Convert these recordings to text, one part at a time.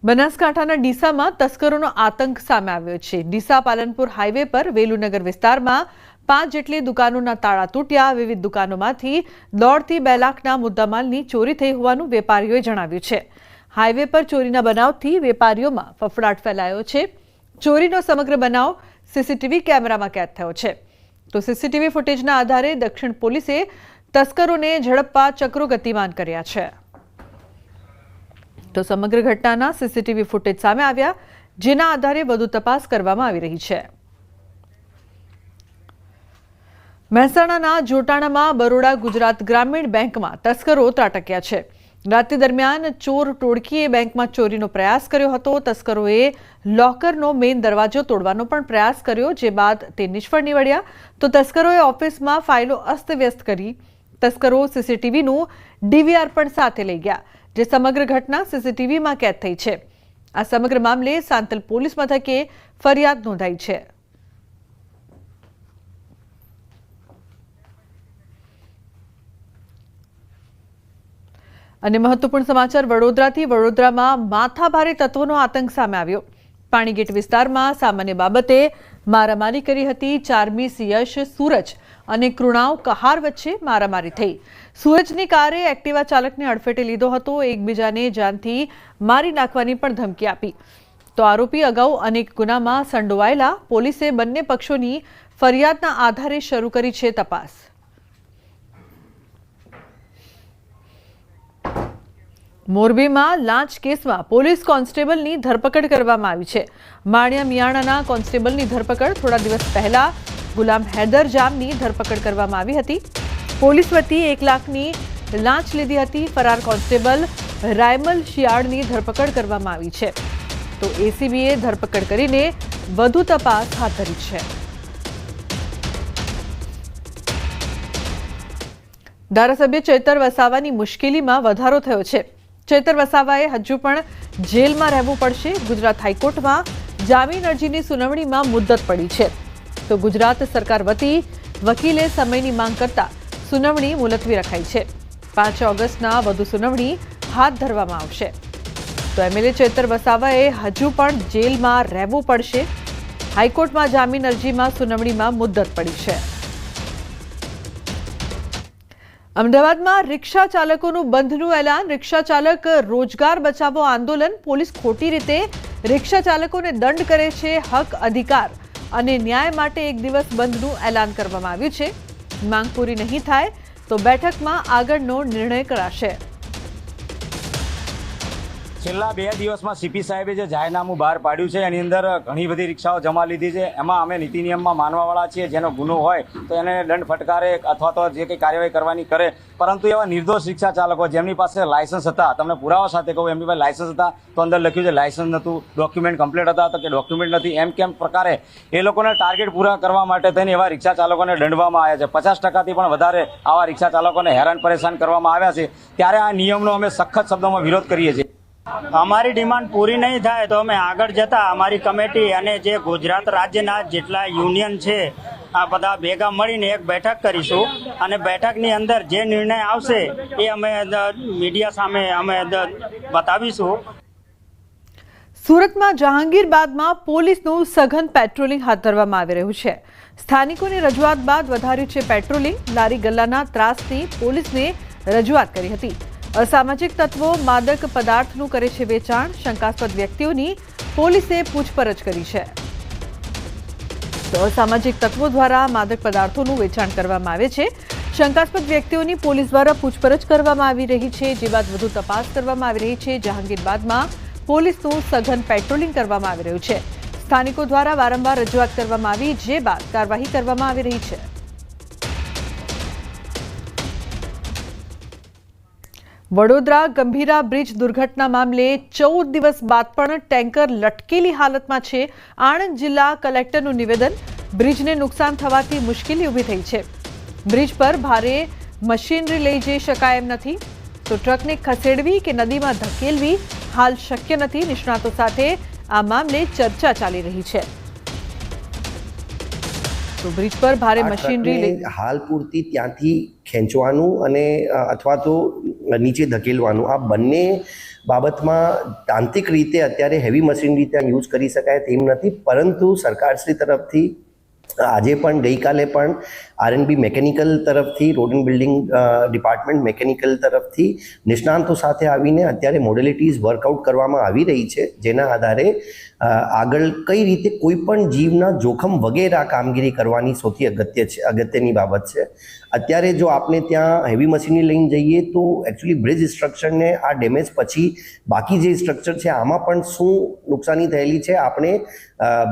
બનાસકાંઠાના ડીસામાં તસ્કરોનો આતંક સામે આવ્યો છે। ડીસા પાલનપુર હાઈવે પર વેલુનગર વિસ્તારમાં 5 જેટલી દુકાનોના તાળા તૂટ્યા। વિવિધ દુકાનોમાંથી 1.5 થી 2 લાખના મુદ્દામાલની ચોરી થઈ હોવાનું વેપારીઓએ જણાવ્યું છે। હાઈવે પર ચોરીના બનાવથી વેપારીઓમાં ફફડાટ ફેલાયો છે। ચોરીનો સમગ્ર બનાવ સીસીટીવી કેમેરામાં કેદ થયો છે। તો સીસીટીવી ફૂટેજના આધારે દક્ષિણ પોલીસે તસ્કરોને ઝડપવા ચક્રો ગતિમાન કર્યા છે। તો સમગ્ર ઘટનાના સીસીટીવી ફૂટેજ સામે આવ્યા, જેના આધારે વધુ તપાસ કરવામાં આવી રહી છે। મહેસાણાના જોટાણામાં બરોડા ગુજરાત ગ્રામીણ બેંકમાં તસ્કરો ત્રાટક્યા છે। રાત્રિ દરમિયાન ચોર ટોળકીએ બેંકમાં ચોરીનો પ્રયાસ કર્યો હતો। તસ્કરોએ લોકરનો મેઇન દરવાજો તોડવાનો પણ પ્રયાસ કર્યો, જે બાદ તે નિષ્ફળ નીવડ્યા। તો તસ્કરોએ ઓફિસમાં ફાઇલો અસ્તવ્યસ્ત કરી। તસ્કરો સીસીટીવીનું ડીવીઆર પણ સાથે લઈ ગયા, જે સમગ્ર ઘટના સીસીટીવીમાં કેદ થઈ છે। આ સમગ્ર મામલે સાંતલ પોલીસ મથકે ફરિયાદ નોંધાઈ છે। અને મહત્વપૂર્ણ સમાચાર વડોદરાથી। વડોદરામાં માથાભારે તત્વોનો આતંક સામે આવ્યો। પાણીગેટ વિસ્તારમાં સામાન્ય બાબતે મારામારી કરી હતી। ચારમીસ યશ સૂરજ અને કૃણાવ કહાર વચ્ચે મારામારી થઈ। સૂરજની કારે એક્ટિવા ચાલકને અડફેટે લીધો હતો। એકબીજાને જાનથી મારી નાખવાની પણ ધમકી આપી। તો આરોપી અગાઉ અનેક ગુનામાં સંડોવાયેલા। પોલીસે બંને પક્ષોની ફરિયાદના આધારે શરૂ કરી છે તપાસ। મોરબીમાં લાંચ કેસમાં પોલીસ કોન્સ્ટેબલની ધરપકડ કરવામાં આવી છે। માણિયા મિયાણાના કોન્સ્ટેબલની ધરપકડ થોડા દિવસ પહેલા ગુલામ હૈદર જામની ધરપકડ કરવામાં આવી હતી। પોલીસ વતી 1 લાખની લાંચ લીધી હતી। ફરાર કોન્સ્ટેબલ રાયમલ શિયાળની ધરપકડ કરવામાં આવી છે। તો એસીબીએ ધરપકડ કરીને વધુ તપાસ હાથ ધરી છે। ધારાસભ્ય ચૈતર વસાવાની મુશ્કેલીમાં વધારો થયો છે। ચૈતર વસાવાએ હજુ પણ જેલમાં રહેવું પડશે। ગુજરાત હાઈકોર્ટમાં જામીન અરજીની સુનાવણીમાં મુદ્દત પડી છે। તો ગુજરાત સરકાર વતી વકીલે સમયની માંગ કરતા સુનાવણી મુલતવી રખાઈ છે। 5 ઓગસ્ટના વધુ સુનાવણી હાથ ધરવામાં આવશે। તો એમએલએ ચૈતર વસાવાએ હજુ પણ જેલમાં રહેવું પડશે। હાઈકોર્ટમાં જામીન અરજીમાં સુનાવણીમાં મુદ્દત પડી છે। અમદાવાદમાં રિક્ષા ચાલકોનું બંધનું એલાન। રિક્ષા ચાલક રોજગાર બચાવો આંદોલન। પોલીસ ખોટી રીતે રિક્ષા ચાલકોને દંડ કરે છે। હક, અધિકાર અને ન્યાય માટે 1 દિવસ બંધનું એલાન કરવામાં આવ્યું છે। માંગ પૂરી નહીં થાય તો બેઠકમાં આગળનો નિર્ણય કરાશે। છેલ્લા 2 દિવસમાં સીપી સાહેબે જે જાહેરનામું બહાર પાડ્યું છે, એની અંદર ઘણી બધી રિક્ષાઓ જમા લીધી છે। એમાં અમે નીતિ નિયમમાં માનવાવાળા છીએ, જેનો ગુનો હોય તો એને દંડ ફટકારે અથવા તો જે કંઈ કાર્યવાહી કરવાની કરે। પરંતુ એવા નિર્દોષ રિક્ષા ચાલકો જેમની પાસે લાયસન્સ હતા, તમને પુરાવા સાથે કહું, એમની પાસે લાયસન્સ હતા તો અંદર લખ્યું છે લાયસન્સ નહોતું, ડોક્યુમેન્ટ કમ્પ્લીટ હતા તો કે ડોક્યુમેન્ટ નથી, એમ કેમ પ્રકારે એ લોકોને ટાર્ગેટ પૂરા કરવા માટે થઈને એવા રિક્ષા ચાલકોને દંડવામાં આવ્યા છે। 50%થી પણ વધારે આવા રિક્ષા ચાલકોને હેરાન પરેશાન કરવામાં આવ્યા છે। ત્યારે આ નિયમનો અમે સખત શબ્દોમાં વિરોધ કરીએ છીએ। અમારી ડિમાન્ડ પૂરી નહીં થાય તો અમે આગળ જતા અમારી કમિટી અને જે ગુજરાત રાજ્યના જેટલા યુનિયન છે, આ બધા ભેગા મળીને એક બેઠક કરીશું અને બેઠકની અંદર જે નિર્ણય આવશે એ અમે મીડિયા સામે અમે બતાવીશું। સુરતમાં જહાંગીરબાદમાં પોલીસનું સઘન પેટ્રોલિંગ હાથ ધરવામાં આવી રહ્યું છે। સ્થાનિકોની રજૂઆત બાદ વધાર્યું છે પેટ્રોલિંગ। લારી ગલ્લાના ત્રાસથી પોલીસને રજૂઆત કરી હતી। અસામાજિક તત્વો માદક પદાર્થનું કરે છે વેચાણ। શંકાસ્પદ વ્યક્તિઓની પોલીસે પૂછપરછ કરી છે। તો અસામાજિક તત્વો દ્વારા માદક પદાર્થોનું વેચાણ કરવામાં આવે છે। શંકાસ્પદ વ્યક્તિઓની પોલીસ દ્વારા પૂછપરછ કરવામાં આવી રહી છે, જે બાદ વધુ તપાસ કરવામાં આવી રહી છે। જહાંગીરબાદમાં પોલીસનું સઘન પેટ્રોલિંગ કરવામાં આવી રહ્યું છે। સ્થાનિકો દ્વારા વારંવાર રજૂઆત કરવામાં આવી, જે બાદ કાર્યવાહી કરવામાં આવી રહી છે। વડોદરા ગંભીરા બ્રિજ દુર્ઘટના મામલે 14 દિવસ બાદ પણ ટેન્કર લટકેલી હાલતમાં છે। આણંદ જિલ્લા કલેક્ટરનું નિવેદન। બ્રિજને નુકસાન થવાથી મુશ્કેલી ઊભી થઈ છે। બ્રિજ પર ભારે મશીનરી લઈ જઈ શકાય એમ નથી, તો ટ્રકને ખસેડવી કે નદીમાં ધકેલવી હાલ શક્ય નથી। નિષ્ણાતો સાથે આ મામલે ચર્ચા ચાલી રહી છે। તો બ્રિજ પર ભારે મશીનરી હાલ પૂરતી ત્યાંથી ખેંચવાનું અને અથવા તો નીચે ધકેલવાનું, આ બંને બાબતમાં તાંત્રિક રીતે અત્યારે હેવી મશીનરી ત્યાં યુઝ કરી શકાય તેમ નથી, પરંતુ સરકારશ્રી તરફથી આજે પણ ગઈકાલે પણ આરએનબી મેકેનિકલ તરફથી, road and building department mechanical તરફથી નિષ્ણાંતો સાથે આવીને અત્યારે મોડેલિટીઝ વર્કઆઉટ કરવામાં આવી રહી છે, જેના આધારે આગળ કઈ રીતે કોઈ પણ જીવના જોખમ વગેરે આ કામગીરી કરવાની સૌથી અગત્યની બાબત છે. અત્યારે જો આપણે ત્યાં હેવી મશીનરી લઈને જઈએ તો એકચ્યુઅલી બ્રિજ સ્ટ્રક્ચરને આ ડેમેજ પછી બાકી જે સ્ટ્રક્ચર છે આમાં પણ શું નુકસાની થયેલી છે આપણે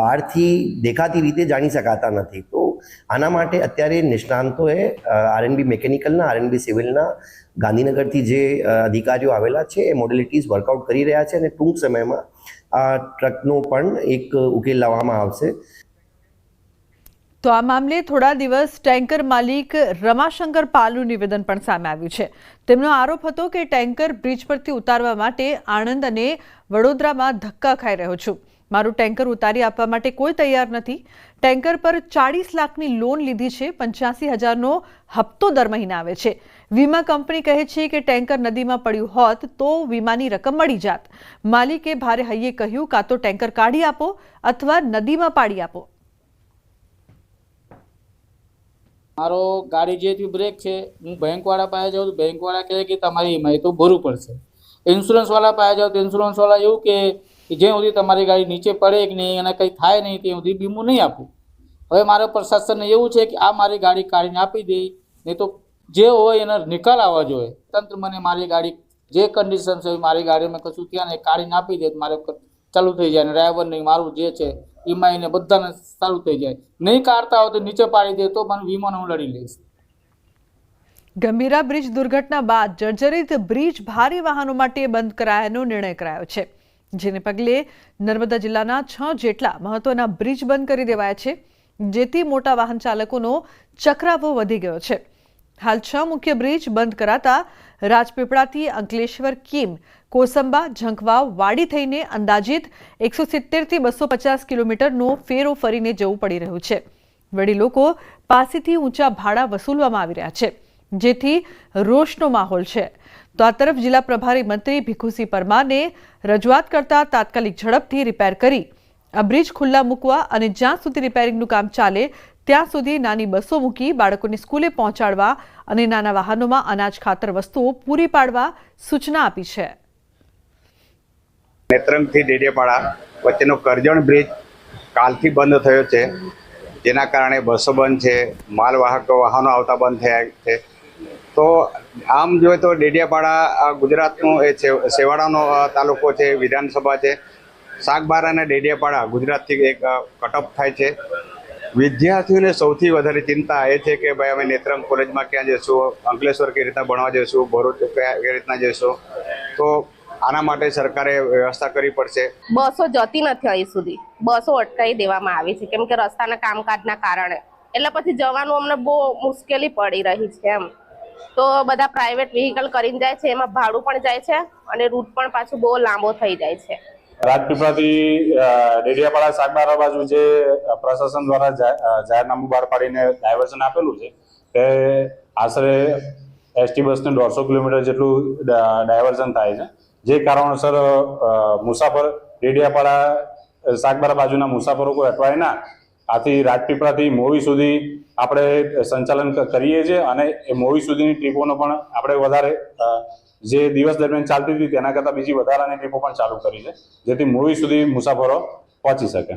બહારથી દેખાતી રીતે જાણી શકાતા નથી. તો આના માટે અત્યારે નિષ્ણાંતોએ આરએનબી મેકેનિકલના, આરએનબી સિવિલના ગાંધીનગરથી જે અધિકારીઓ આવેલા છે એ મોડેલિટીઝ વર્કઆઉટ કરી રહ્યા છે અને ટૂંક સમયમાં આ ટ્રકનો પણ એક ઉકેલ લાવવામાં આવશે. તો આ મામલે થોડા દિવસ ટેન્કર માલિક રમાશંકર પાલનું નિવેદન પણ સામે આવ્યું છે. તેમનો આરોપ હતો કે ટેન્કર બ્રિજ પરથી ઉતારવા માટે આણંદ અને વડોદરામાં ધક્કા ખાઈ રહ્યો છું. મારું ટેન્કર ઉતારી આપવા માટે કોઈ તૈયાર નથી. ટેન્કર પર 40 લાખની લોન લીધી છે, 85,000નો હપ્તો દર મહિને આવે છે. વીમા કંપની કહે છે કે ટેન્કર નદીમાં પડ્યું હોત તો વીમાની રકમ મળી જાત. માલિકે ભારે હૈયે કહ્યું, કાં તો ટેન્કર કાઢી આપો અથવા નદીમાં પાડી આપો. મારો ગાડી જે થયું બ્રેક છે, હું બેંકવાળા પાસે જાઉં તો બેંકવાળા કહે કે તમારી ઈએમઆઈ તો ભરવું પડશે. ઇન્સ્યોરન્સવાળા પાસે જાઉં તો ઇન્સ્યોરન્સવાળા એવું કે જ્યાં સુધી તમારી ગાડી નીચે પડે કે નહીં અને કંઈ થાય નહીં ત્યાં સુધી વીમો નહીં આપું. હવે મારા પ્રશાસનને એવું છે કે આ મારી ગાડી કાઢીને આપી દે, નહીં તો જે હોય એનો નિકાલ આવવા જોઈએ. તંત્ર મને મારી ગાડી જે કન્ડિશન છે મારી ગાડીમાં કશું ત્યાં ને કાઢીને આપી દે, મારે ચાલુ થઈ જાય. અને ડ્રાઈવર નહીં, મારું જે છે ઈએમઆઈ ને બધાને ચાલુ થઈ જાય. નહીં કાઢતા હોય તો નીચે પાડી દે તો મને વીમોને હું લડી લઈશ. ગંભીરા બ્રિજ દુર્ઘટના બાદ જર્જરિત બ્રિજ ભારે વાહનો માટે બંધ કરાયાનો નિર્ણય કરાયો છે, જેને પગલે નર્મદા જિલ્લાના 6 જેટલા મહત્વના બ્રિજ બંધ કરી દેવાયા છે, જેથી મોટા વાહન ચાલકોનો ચક્રાવો વધી ગયો છે. હાલ 6 મુખ્ય બ્રિજ બંધ કરાતા રાજપીપળાથી અંકલેશ્વર, કીમ, કોસંબા, ઝંખવાવ, વાડી થઈને અંદાજિત 170 થી 250 કિલોમીટરનો ફેરો ફરીને જવું પડી રહ્યું છે. વળી લોકો પાસેથી ઊંચા ભાડા વસૂલવામાં આવી રહ્યા છે, જેથી રોષનો માહોલ છે. તો આ તરફ જિલ્લા પ્રભારી મંત્રી ભીખુસિંહ પરમારને રજૂઆત કરતા તાત્કાલિક ઝડપથી રિપેર કરી આ બ્રિજ ખુલ્લા મૂકવા અને જ્યાં સુધી રિપેરિંગનું કામ ચાલે ત્યાં સુધી નાની બસો મૂકી બાળકોને સ્કૂલે પહોંચાડવા અને નાના વાહનોમાં અનાજ, ખાતર વસ્તુઓ પૂરી પાડવા સૂચના આપી છે. નેત્રંગથી ડેડિયાપાડા વચ્ચેનો કરજણ બ્રિજ કાલથી બંધ થયો છે, જેના કારણે બસો બંધ છે, માલવાહક વાહનો આવતા બંધ થયા છે. તો આમ જોઈએ તો ડેડિયાપાડા ગુજરાતનો એ છેવાડાનો તાલુકો છે, વિધાનસભા છે. સાગબારા અને ડેડિયાપાડા ગુજરાતથી એક કટઅપ થાય છે. વિદ્યાર્થીઓને સૌથી વધારે ચિંતા એ છે કે ભાઈ અમે નેત્રંગ કોલેજમાં ક્યાં જઈશું, અંકલેશ્વર કઈ રીતના ભણવા જઈશું, ભરૂચ કઈ રીતના જઈશું. તો આના માટે સરકારે વ્યવસ્થા કરવી પડશે. બસો જતી નથી અહીં સુધી, બસો અટકાવી દેવામાં આવી છે કેમ કે રસ્તાના કામકાજના કારણે. એટલે પછી જવાનું અમને બહુ મુશ્કેલી પડી રહી છે એમ. તો બધા પ્રાઇવેટ વ્હીકલ કરીને જાય છે, એમાં ભાડું પણ જાય છે અને રૂટ પણ પાછું બહુ લાંબો થઈ જાય છે. રાજપીપળાથી ડેડિયાપાડા સાગબારા બાજુ જે પ્રશાસન દ્વારા જાહેરનામું બહાર પાડીને ડાયવર્ઝન આપેલું છે તે આશરે એસટી બસને 150 કિલોમીટર જેટલું ડાયવર્ઝન થાય છે. જે કારણોસર મુસાફર ડેડિયાપાડા સાગબારા બાજુના મુસાફરો કોઈ અટવાય ના, આથી રાજપીપળાથી મોવી સુધી આપણે સંચાલન કરીએ છીએ અને એ મોવી સુધીની ટ્રીપોનો પણ આપણે વધારે જે દિવસ દરમિયાન ચાલતી હતી તેના કરતાં બીજી વધારાની ટ્રીપો પણ ચાલુ કરી છે, જેથી મોવી સુધી મુસાફરો પહોંચી શકે.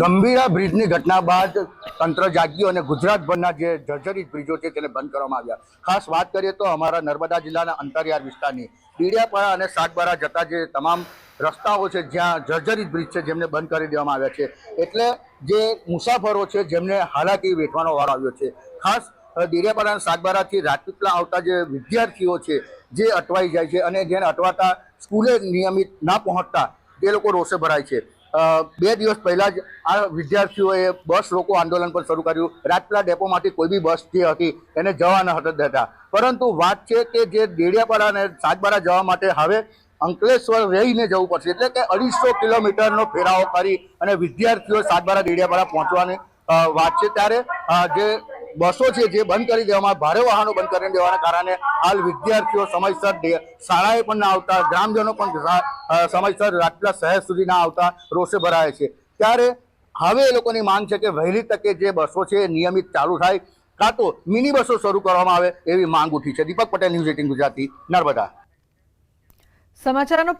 ગંભીરા બ્રિજની ઘટના બાદ તંત્ર જાગ્યું અને ગુજરાતભરના જે જર્જરિત બ્રિજો છે તેને બંધ કરવામાં આવ્યા. ખાસ વાત કરીએ તો અમારા નર્મદા જિલ્લાના અંતરિયાળ વિસ્તારની ડેડિયાપાડા અને સાગબારા જતા જે તમામ રસ્તાઓ છે જ્યાં જર્જરિત બ્રિજ છે જેમને બંધ કરી દેવામાં આવ્યા છે. એટલે જે મુસાફરો છે જેમને હાલાકી વેઠવાનો વારો આવ્યો છે. ખાસ ડેડિયાપાડા અને સાગબારાથી રાજપીપળા આવતા જે વિદ્યાર્થીઓ છે જે અટવાઈ જાય છે અને જેને અટવાતા સ્કૂલે નિયમિત ના પહોંચતા તે લોકો રોષે ભરાય છે. 2 દિવસ પહેલા જ આ વિદ્યાર્થીઓએ બસ રોકો આંદોલન પણ શરૂ કર્યું. રાજપીપળા ડેપોમાંથી કોઈ બી બસ જે હતી એને જવા ન હતા દેતા. પરંતુ વાત છે કે જે ડેડિયાપાડા અને સાગબારા જવા માટે હવે અંકલેશ્વર રહીને જવું પડશે, એટલે કે 250 કિલોમીટરનો ફેરાવો કરી અને વિદ્યાર્થીઓ સાગબારા ડેડિયાપાડા પહોંચવાની વાત છે. ત્યારે જે બસો છે જે બંધ કરી દેવામાં, ભારે વાહનો બંધ કરી દેવાના કારણે હાલ વિદ્યાર્થીઓ સમયસર શાળાએ પણ ના આવતા, ગ્રામજનો પણ સમયસર રાજપીપળા શહેર સુધી ના આવતા રોષે ભરાય છે। ત્યારે હવે એ લોકોની માંગ છે કે વહેલી તકે જે બસો છે એ નિયમિત ચાલુ થાય, કાં તો મિની બસો શરૂ કરવામાં આવે એવી માંગ ઉઠી છે। દીપક પટેલ, ન્યૂઝ 18 ગુજરાતી, નર્મદા। સમાચારનો